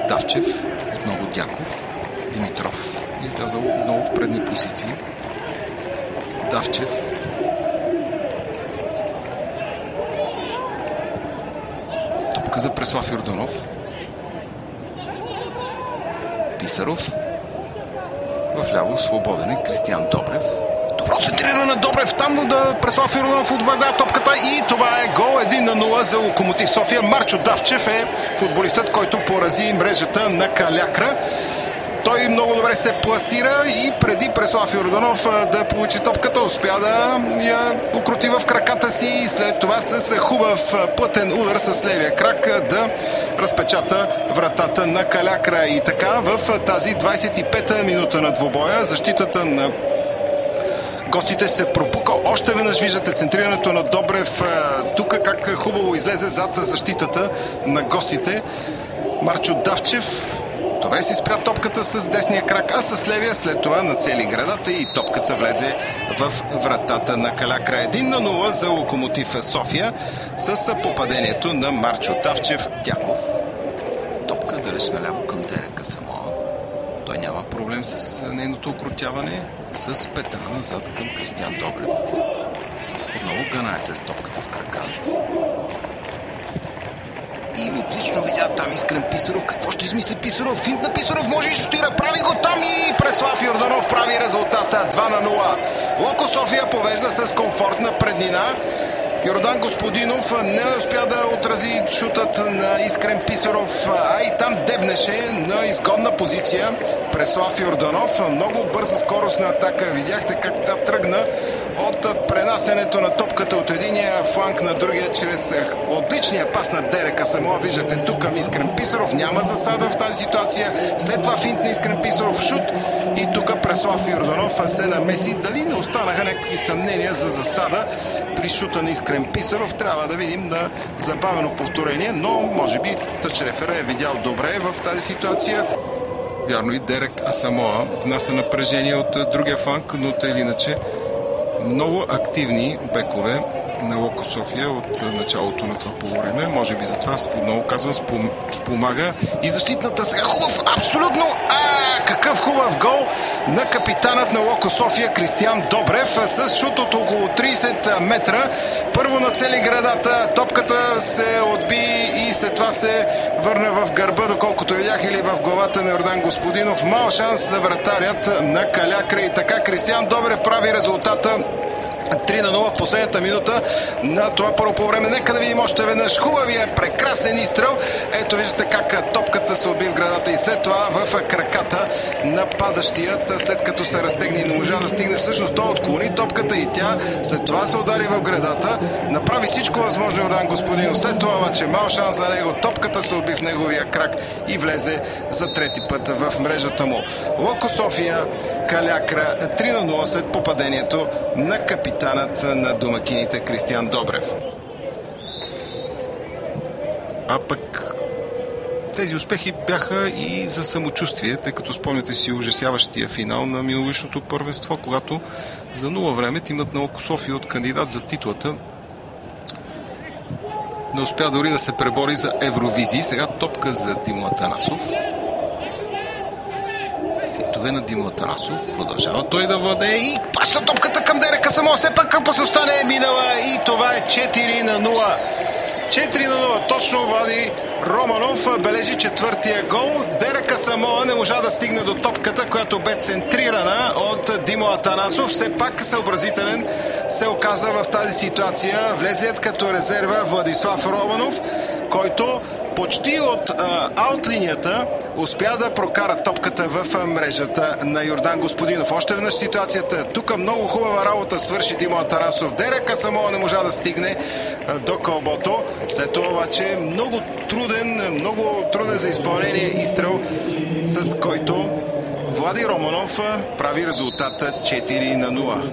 Давчев, отново Дяков. Димитров излязал отново в предни позиции. Давчев. Топка за Преслав Йорданов. Писаров. Вляво свободен е Кристиян Добрев. Добро центриране на Добрев. Там да Преслав Йорданов отведе топката и това е гол 1-0 за Локомотив София. Марчо Давчев е футболистът, който порази мрежата на Калякра. Той много добре се пласира и преди Преслав Йорданов да получи топката, успя да я укрути в краката си и след това с хубав плътен удар с левия крак да разпечата вратата на Калякра. И така в тази 25-та минута на двубоя защитата на гостите се пропука. Още веднъж виждате центрирането на Добрев. Тук как хубаво излезе зад защитата на гостите. Марчо Давчев добре си спря топката с десния крак, а с левия след това нацели градата и топката влезе в вратата на Калякра. 1-0 за Локомотив София с попадението на Марчо Давчев. Дяков. Топка далеч наляво към Дерека Самоа. Той няма проблем с нейното укротяване. С пета назад към Кристиян Добрев. Отново ганаец с топката в крака. И отлично видя там Искрен Писаров. Какво ще измисли Писаров? Финт на Писаров, може и шутира. Прави го там и Преслав Йорданов прави резултата 2-0. Локо София повежда с комфортна преднина. Йордан Господинов не успя да отрази шутът на Искрен Писаров, а и там дебнеше на изгодна позиция Преслав Йорданов. Много бърза скоростна атака. Видяхте как тя тръгна от пренасенето на топката от единия фланг на другия чрез отличния пас на Дерека Самоа. Виждате тук към Искрен Писаров. Няма засада в тази ситуация. След това финт на Искрен Писаров, шут и тук Преслав Йорданов се намеси. Дали не останаха някакви съмнения за засада при шута на Искрен Писаров? Трябва да видим на забавено повторение, но може би тъчрефера е видял добре в тази ситуация. Вярно и Дерек Асамоа внася напрежение от другия фланг, но тъй или иначе много активни бекове на Локо София от началото на това полувреме. Може би затова, отново казвам, спомага и защитната сега. Хубав, абсолютно! Какъв хубав гол на капитанът на Локо София Кристиян Добрев с шут от около 30 метра. Първо нацели градата, топката се отби и след това се върна в гърба, доколкото видях, или в главата на Йордан Господинов. Мал шанс за вратарят на Калякра и така Кристиян Добрев прави резултата 3-0 в последната минута на това първо по време. Нека да видим още веднъж хубавия прекрасен изстрел. Ето виждате как топката се отби в градата и след това в краката на падащият, след като се разтегне и не можа да стигне. Всъщност той отклони топката и тя след това се удари в градата. Направи всичко възможно Йордан Господинов. След това обаче мал шанс за него. Топката се отби в неговия крак и влезе за трети път в мрежата му. Локо София, Калякра 3-0 след попадението на капитанът на домакините Кристиян Добрев. А пък тези успехи бяха и за самочувствие, тъй като спомняте си ужасяващия финал на миналогодишното първенство, когато за 0 време тимът на Локо София от кандидат за титлата не успя дори да се пребори за Евровизии. Сега топка за Димо Атанасов. Финтове на Димо Атанасов. Продължава той да владее и паща топката към Дерека Самоа. Все пак опасността не е минала и това е 4-0. 4-0. Точно Влади Романов бележи четвъртия гол. Дерека Самоа не можа да стигне до топката, която бе центрирана от Димо Атанасов. Все пак съобразителен се оказа в тази ситуация. Влезет като резерва Владислав Романов, който почти от аутлинията успя да прокара топката в мрежата на Йордан Господинов. Още веднъж ситуацията. Тук много хубава работа свърши Димо Атанасов. Дерека Самоа не можа да стигне до кълбото. След това обаче много труден за изпълнение изстрел, с който Влади Романов прави резултата 4-0.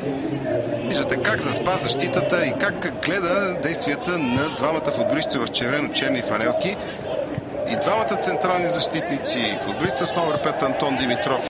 Виждате как заспа защитата и как гледа действията на двамата футболисти в червено-черни фанелки и двамата централни защитници. Футболиста с номер 5 Антон Димитров